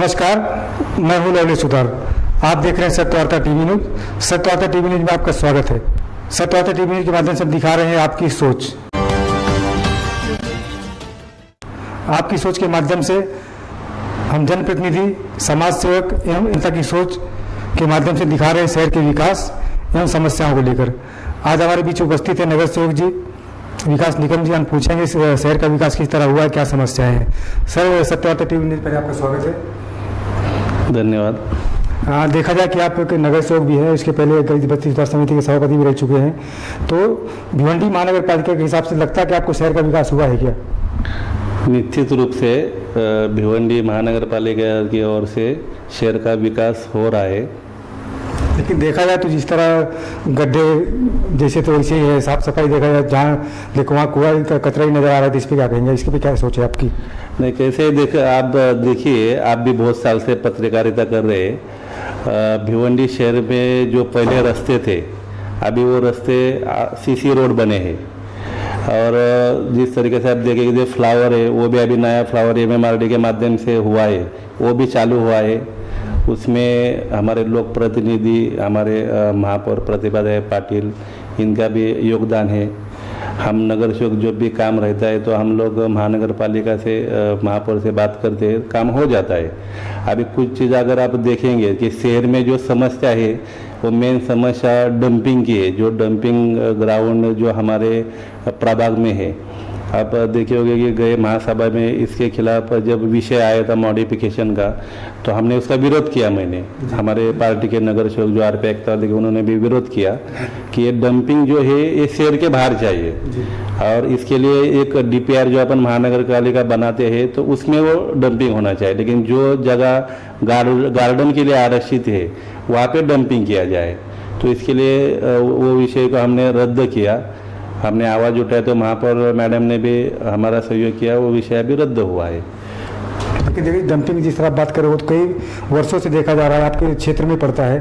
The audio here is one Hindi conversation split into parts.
नमस्कार, मैं हूं लवली सुतार। आप देख रहे हैं Satyavarta TV news. Satyavarta TV news में आपका स्वागत है। सत्यवार्ता टीवी न्यूज के माध्यम से हम दिखा रहे हैं आपकी सोच। आपकी सोच के माध्यम से हम जनप्रतिनिधि, समाज सेवक एवं जनता की सोच के माध्यम से दिखा रहे हैं शहर के विकास एवं समस्याओं को लेकर। आज हमारे बीच उपस्थित है नगर सेवक जी विकास निगम जी। हम पूछेंगे शहर का विकास किस तरह हुआ है, क्या समस्याएं हैं। सर, सत्यवार्ता टीवी न्यूज पर आपका स्वागत है। धन्यवाद। देखा जाए कि आप एक नगर सेवक भी है, इसके पहले गरीब बस्ती सुधार समिति के सभापति भी रह चुके हैं, तो भिवंडी महानगर पालिका के हिसाब से लगता है कि आपको शहर का विकास हुआ है क्या? निश्चित रूप से भिवंडी महानगर पालिका की ओर से शहर का विकास हो रहा है, लेकिन देखा जाए तो जिस तरह गड्ढे जैसे तो वैसे ही है, साफ सफाई देखा जाए जहाँ देखो वहाँ कूड़ा का कचरा ही नजर आ रहा है, तो इस पर क्या कहेंगे, इसके पे क्या सोच है आपकी? नहीं, कैसे आप देखिए, आप भी बहुत साल से पत्रकारिता कर रहे हैं। भिवंडी शहर में जो पहले रास्ते थे, अभी वो रास्ते सीसी रोड बने हैं, और जिस तरीके से आप देखेंगे जो फ्लावर है वो भी अभी नया फ्लावर MMRD के माध्यम से हुआ है, वो भी चालू हुआ है। उसमें हमारे लोक प्रतिनिधि, हमारे महापौर प्रतिभा पाटिल, इनका भी योगदान है। हम नगर सेवक जो भी काम रहता है तो हम लोग महानगर पालिका से, महापौर से बात करते हैं, काम हो जाता है। अभी कुछ चीज़ अगर आप देखेंगे कि शहर में जो समस्या है वो मेन समस्या डंपिंग की है, जो डंपिंग ग्राउंड जो हमारे प्रभाग में है। आप देखे होंगे कि गए महासभा में इसके खिलाफ जब विषय आया था मॉडिफिकेशन का, तो हमने उसका विरोध किया। मैंने हमारे पार्टी के नगर सेवक जो RP एक्ता, उन्होंने भी विरोध किया कि ये डंपिंग जो है ये शहर के बाहर चाहिए, और इसके लिए एक DPR जो अपन महानगर पालिका बनाते हैं तो उसमें वो डंपिंग होना चाहिए। लेकिन जो जगह गार्डन के लिए आरक्षित है वहाँ पे डंपिंग किया जाए, तो इसके लिए वो विषय को हमने रद्द किया। हमने आवाज़ उठाया तो महापौर मैडम ने भी हमारा सहयोग किया, वो विषय भी रद्द हुआ है। लेकिन देखिए, डंपिंग जिस तरह आप बात करें वो तो कई वर्षों से देखा जा रहा है, आपके क्षेत्र में पड़ता है,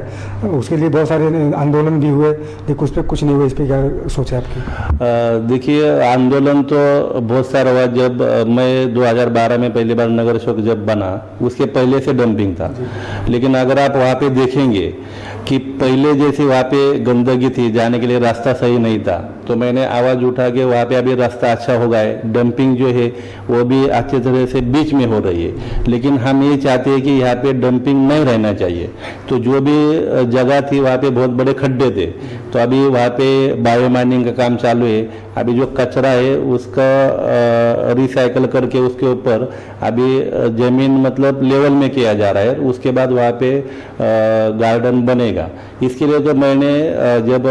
उसके लिए बहुत सारे आंदोलन भी हुए, लेकिन उस पर कुछ नहीं हुआ। इस पर क्या सोच है आपकी? देखिए, आंदोलन तो बहुत सारा हुआ। जब मैं 2012 में पहली बार नगर सेवक जब बना, उसके पहले से डंपिंग था। लेकिन अगर आप वहाँ पे देखेंगे कि पहले जैसे वहाँ पे गंदगी थी, जाने के लिए रास्ता सही नहीं था, तो मैंने आवाज़ उठा के वहाँ पे अभी रास्ता अच्छा हो गया है। डंपिंग जो है वो भी अच्छी तरह से बीच में हो रही है। लेकिन हम ये चाहते हैं कि यहाँ पे डंपिंग नहीं रहना चाहिए। तो जो भी जगह थी वहाँ पे बहुत बड़े खड्डे थे, तो अभी वहाँ पे बायो माइनिंग का काम चालू है। अभी जो कचरा है उसका रिसाइकल करके उसके ऊपर अभी जमीन मतलब लेवल में किया जा रहा है, उसके बाद वहाँ पे गार्डन बनेगा। इसके लिए तो मैंने जब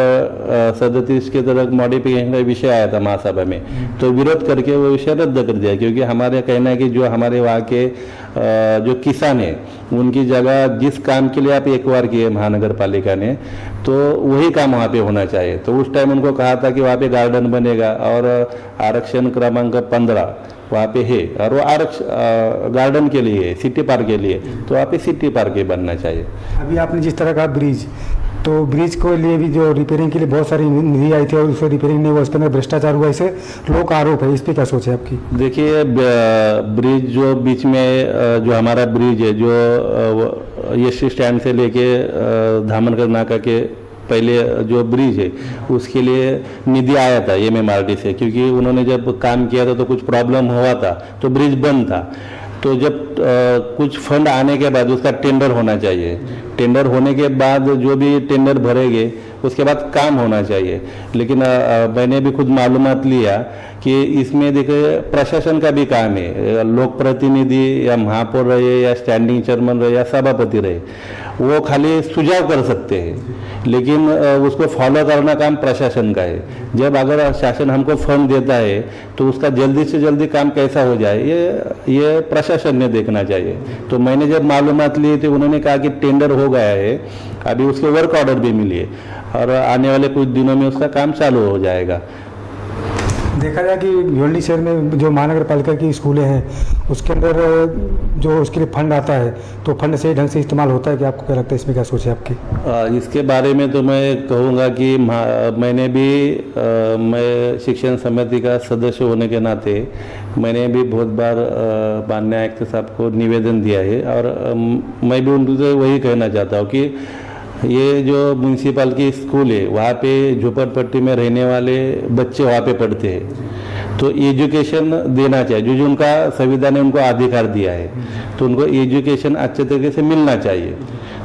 37 के तरह मॉडिफिकेशन का विषय आया था महासभा में, तो विरोध करके वो विषय रद्द कर दिया, क्योंकि हमारे कहना है कि जो हमारे वहाँ के जो किसान है उनकी जगह जिस काम के लिए आप एक बार किए महानगर पालिका ने, तो वही काम वहाँ पे होना चाहिए। तो उस टाइम उनको कहा था कि वहाँ पे गार्डन बनेगा, और आरक्षण क्रमांक 15 वहाँ पे है, और वो गार्डन के लिए है, सिटी पार्क के लिए, तो वहाँ पे सिटी पार्क ही बनना चाहिए। अभी आपने जिस तरह का ब्रिज, तो ब्रिज को लिए भी जो रिपेयरिंग के लिए बहुत सारी निधि आई थी और उसको रिपेयरिंग नहीं हुआ, उसके अंदर भ्रष्टाचार हुआ, इसे लोगों का आरोप है। इस पर क्या सोच है आपकी? देखिए, ब्रिज जो बीच में जो हमारा ब्रिज है, जो यश स्टैंड से लेके धामनगर नाका के पहले जो ब्रिज है, उसके लिए निधि आया था MMRD से, क्योंकि उन्होंने जब काम किया था तो कुछ प्रॉब्लम हुआ था, तो ब्रिज बंद था। तो जब कुछ फंड आने के बाद उसका टेंडर होना चाहिए। टेंडर होने के बाद जो भी टेंडर भरेंगे उसके बाद काम होना चाहिए। लेकिन मैंने भी खुद मालूमात लिया कि इसमें देखिए प्रशासन का भी काम है। लोक प्रतिनिधि या महापौर रहे या स्टैंडिंग चेयरमैन रहे या सभापति रहे, वो खाली सुझाव कर सकते हैं, लेकिन उसको फॉलो करना काम प्रशासन का है। जब अगर शासन हमको फंड देता है तो उसका जल्दी से जल्दी काम कैसा हो जाए, ये प्रशासन ने देखना चाहिए। तो मैंने जब मालूमात ली थी, उन्होंने कहा कि टेंडर हो गया है, अभी उसके वर्क ऑर्डर भी मिली है, और आने वाले कुछ दिनों में उसका काम चालू हो जाएगा। देखा जाए कि भिवंडी शहर में जो महानगर पालिका की स्कूलें हैं उसके अंदर जो उसके लिए फंड आता है तो फंड सही ढंग से इस्तेमाल होता है कि आपको क्या लगता है, इसमें क्या सोच है आपकी? इसके बारे में तो मैं कहूँगा कि मैंने भी मैं शिक्षण समिति का सदस्य होने के नाते मैंने भी बहुत बार माननीय आयुक्त साहब को निवेदन दिया है और मैं भी उनसे वही कहना चाहता हूँ कि ये जो म्यूनसिपल की स्कूल है वहाँ पे झोपड़पट्टी में रहने वाले बच्चे वहाँ पे पढ़ते हैं, तो एजुकेशन देना चाहिए। जो जो उनका संविधान ने उनको अधिकार दिया है तो उनको एजुकेशन अच्छे तरीके से मिलना चाहिए।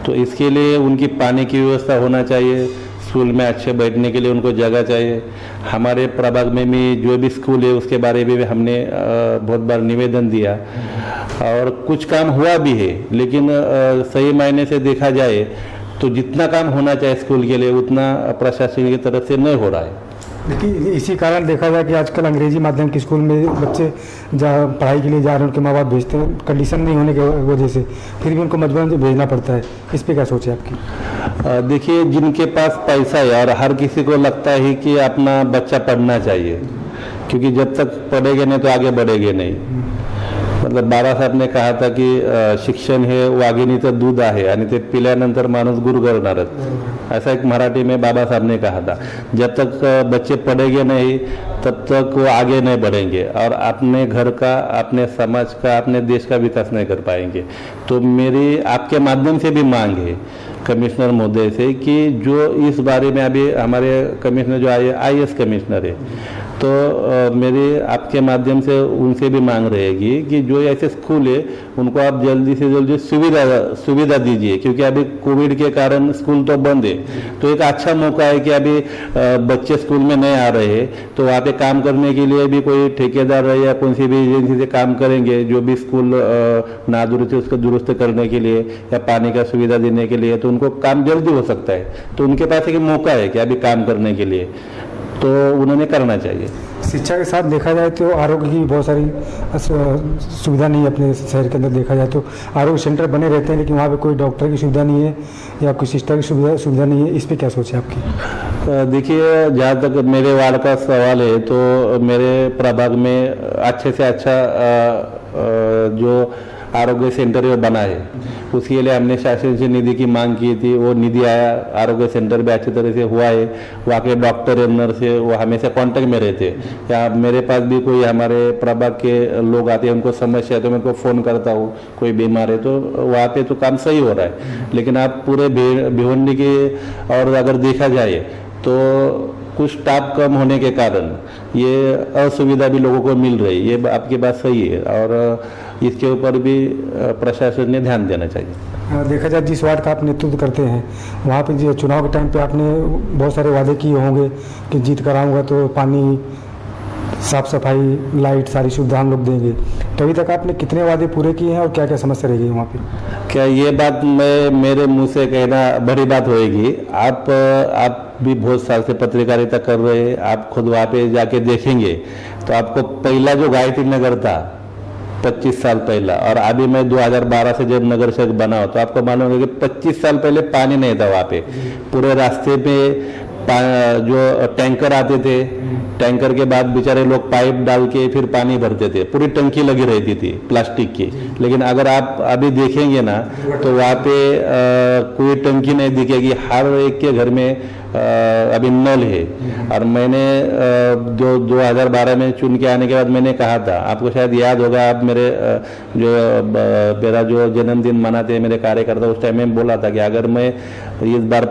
तो इसके लिए उनकी पानी की व्यवस्था होना चाहिए, स्कूल में अच्छे बैठने के लिए उनको जगह चाहिए। हमारे प्रभाग में भी जो भी स्कूल है उसके बारे में भी हमने बहुत बार निवेदन दिया और कुछ काम हुआ भी है, लेकिन सही मायने से देखा जाए तो जितना काम होना चाहिए स्कूल के लिए उतना प्रशासन की तरफ से नहीं हो रहा है। देखिए इसी कारण देखा जाए कि आजकल अंग्रेजी माध्यम के स्कूल में बच्चे जहाँ पढ़ाई के लिए जा रहे हैं उनके माँ बाप भेजते हैं, कंडीशन नहीं होने की वजह से फिर भी उनको मजबूरन से भेजना पड़ता है। इस पर क्या सोच है आपकी? देखिए जिनके पास पैसा है और हर किसी को लगता है कि अपना बच्चा पढ़ना चाहिए, क्योंकि जब तक पढ़ेंगे नहीं तो आगे बढ़ेंगे नहीं। मतलब बाबा साहेब ने कहा था कि शिक्षण हे वाघिणीचं दूध आहे आणि ते पिल्यानंतर माणूस गुरु करणारच, ऐसा एक मराठी में बाबा साहब ने कहा था। जब तक बच्चे पढ़ेंगे नहीं तब तक वो आगे नहीं बढ़ेंगे और अपने घर का, अपने समाज का, अपने देश का विकास नहीं कर पाएंगे। तो मेरी आपके माध्यम से भी मांग है कमिश्नर महोदय से कि जो इस बारे में अभी हमारे कमिश्नर जो IAS कमिश्नर है तो मेरी आपके माध्यम से उनसे भी मांग रहेगी कि जो ऐसे स्कूल है उनको आप जल्दी से जल्दी सुविधा दीजिए, क्योंकि अभी कोविड के कारण स्कूल तो बंद है। तो एक अच्छा मौका है कि अभी बच्चे स्कूल में नहीं आ रहे हैं तो वहाँ पे काम करने के लिए भी कोई ठेकेदार या कौन सी भी एजेंसी से काम करेंगे जो भी स्कूल नादुरुस्त है उसको दुरुस्त करने के लिए या पानी का सुविधा देने के लिए, तो उनको काम जल्दी हो सकता है। तो उनके पास एक मौका है कि अभी काम करने के लिए, तो उन्होंने करना चाहिए। शिक्षा के साथ देखा जाए तो आरोग्य की बहुत सारी सुविधा नहीं है अपने शहर के अंदर। देखा जाए तो आरोग्य सेंटर बने रहते हैं लेकिन वहाँ पे कोई डॉक्टर की सुविधा नहीं है या कोई सिस्टर की सुविधा नहीं है। इस पे क्या सोच है आपकी? देखिए जहाँ तक मेरे वार्ड का सवाल है तो मेरे प्रभाग में अच्छे से अच्छा जो आरोग्य सेंटर वो बना है, उसके लिए हमने शासन से निधि की मांग की थी। वो निधि आया, आरोग्य सेंटर भी अच्छी तरह से हुआ है। वहाँ के डॉक्टर या नर्स है वो हमेशा कांटेक्ट में रहते हैं। या मेरे पास भी कोई हमारे प्रभाग के लोग आते हैं उनको समस्या है तो मैं उनको फ़ोन करता हूँ, कोई बीमार है तो वहाँ पे तो काम सही हो रहा है। लेकिन आप पूरे भिवंडी के और अगर देखा जाए तो कुछ स्टाफ कम होने के कारण ये असुविधा भी लोगों को मिल रही है। ये आपकी बात सही है और इसके ऊपर भी प्रशासन ने ध्यान देना चाहिए। देखा जाए जिस वार्ड का आप नेतृत्व करते हैं वहाँ पे जो चुनाव के टाइम पे आपने बहुत सारे वादे किए होंगे कि जीत कर आऊँगा तो पानी, साफ सफाई, लाइट, सारी सुविधा हम लोग देंगे। तो अभी तक आपने कितने वादे पूरे किए हैं और क्या क्या समस्या रह गई वहाँ पे? क्या ये बात मैं मेरे मुंह से कहना बड़ी बात होएगी? आप भी बहुत साल से पत्रकारिता कर रहे हैं, आप खुद वहाँ पे जाके देखेंगे तो आपको पहला जो गायत्री नगर था 25 साल पहला और अभी मैं 2012 से जब नगर सेवक बना हो तो आपको मालूम होगा कि 25 साल पहले पानी नहीं था वहाँ पे। पूरे रास्ते पे जो टैंकर आते थे, टैंकर के बाद बेचारे लोग पाइप डाल के फिर पानी भरते थे, पूरी टंकी लगी रहती थी प्लास्टिक की। लेकिन अगर आप अभी देखेंगे ना तो वहाँ पे कोई टंकी नहीं दिखेगी, हर एक के घर में अभी नल है। और मैंने जो 2012 में चुन के आने के बाद मैंने कहा था, आपको शायद याद होगा, आप मेरा जो जन्मदिन मनाते हैं मेरे कार्यकर्ता, उस टाइम में बोला था कि अगर मैं इस बार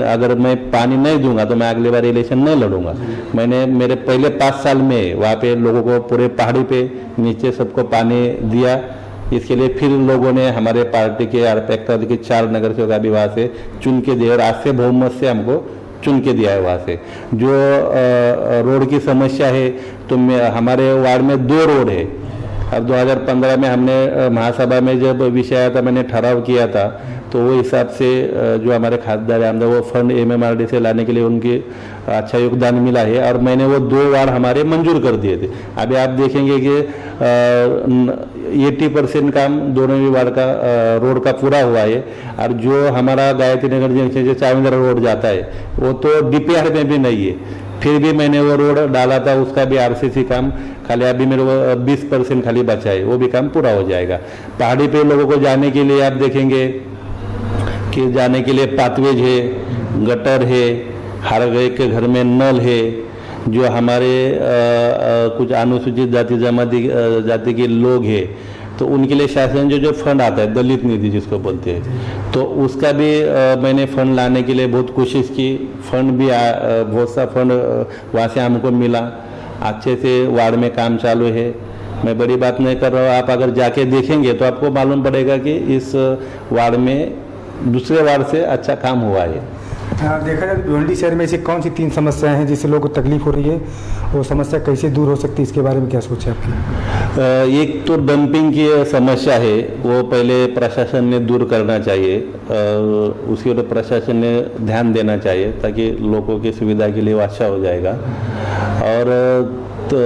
अगर मैं पानी नहीं दूंगा तो मैं अगली बार इलेक्शन नहीं लड़ूंगा। मैंने मेरे पहले 5 साल में वहाँ पे लोगों को पूरे पहाड़ी पे नीचे सबको पानी दिया। इसके लिए फिर लोगों ने हमारे पार्टी के 4 नगर सेवक अभी वहाँ से चुन के दिए और आज से बहुमत से हमको चुन के दिया है। वहाँ से जो रोड की समस्या है तो हमारे वार्ड में 2 रोड है। अब 2015 में हमने महासभा में जब विषय आया था मैंने ठहराव किया था तो वो हिसाब से जो हमारे खासदार आमदार वो फंड MMRD से लाने के लिए उनकी अच्छा योगदान मिला है और मैंने वो 2 वार्ड हमारे मंजूर कर दिए थे। अभी आप देखेंगे कि 80% काम दोनों ही वार्ड का रोड का पूरा हुआ है। और जो हमारा गायत्री नगर जंक्शन से चाविंद्रा रोड जाता है वो तो DPR में भी नहीं है। फिर भी मैंने वो रोड डाला था, उसका भी आरसीसी काम खाली अभी मेरे को 20% खाली बचा है, वो भी काम पूरा हो जाएगा। पहाड़ी पे लोगों को जाने के लिए आप देखेंगे कि जाने के लिए पाथवेज है, गटर है, हर एक के घर में नल है। जो हमारे कुछ अनुसूचित जाति के लोग हैं तो उनके लिए शासन जो फंड आता है, दलित निधि जिसको बोलते हैं, तो उसका भी मैंने फंड लाने के लिए बहुत कोशिश की। फंड भी बहुत सा फंड वहाँ से हमको मिला, अच्छे से वार्ड में काम चालू है। मैं बड़ी बात नहीं कर रहा हूँ, आप अगर जाके देखेंगे तो आपको मालूम पड़ेगा कि इस वार्ड में दूसरे वार्ड से अच्छा काम हुआ है। देखा जाए भिवंडी शहर में ऐसी कौन सी 3 समस्याएं हैं जिससे लोगों को तकलीफ हो रही है, वो समस्या कैसे दूर हो सकती है, इसके बारे में क्या सोच है आपकी? एक तो डंपिंग की समस्या है, वो पहले प्रशासन ने दूर करना चाहिए, उसके ऊपर प्रशासन ने ध्यान देना चाहिए ताकि लोगों की सुविधा के लिए वो अच्छा हो जाएगा। और तो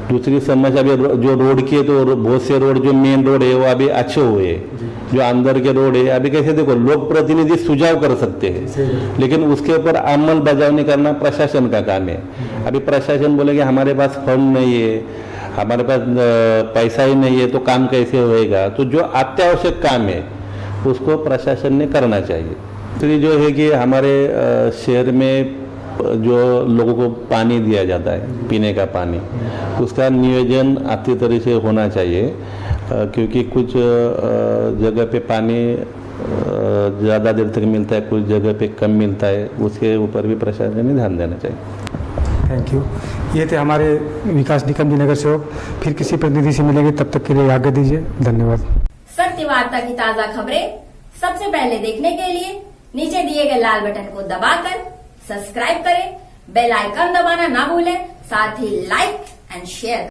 दूसरी समस्या अभी जो रोड की है, तो बहुत से रोड जो मेन रोड है वो अभी अच्छे हुए हैं। जो अंदर के रोड है अभी कैसे, देखो लोक प्रतिनिधि सुझाव कर सकते हैं, लेकिन उसके ऊपर अमल बजावनी करना प्रशासन का काम है। अभी प्रशासन बोलेगा हमारे पास फंड नहीं है, हमारे पास पैसा ही नहीं है, तो काम कैसे होएगा? तो जो अत्यावश्यक काम है उसको प्रशासन ने करना चाहिए। दूसरी जो है कि हमारे शहर में जो लोगों को पानी दिया जाता है, पीने का पानी, उसका नियोजन अच्छी तरह से होना चाहिए, क्योंकि कुछ जगह पे पानी ज़्यादा देर तक मिलता है, कुछ जगह पे कम मिलता है, उसके ऊपर भी प्रशासन ने ध्यान देना चाहिए। Thank you. ये थे हमारे विकास निकम जी नगर सेवक। फिर किसी प्रतिनिधि से मिलेंगे, तब तक के लिए आज्ञा दीजिए। धन्यवाद। सत्य वार्ता की ताज़ा खबरें सबसे पहले देखने के लिए नीचे दिए गए लाल बटन को दबाकर सब्सक्राइब करें, बेल आइकन दबाना ना भूलें, साथ ही लाइक एंड शेयर।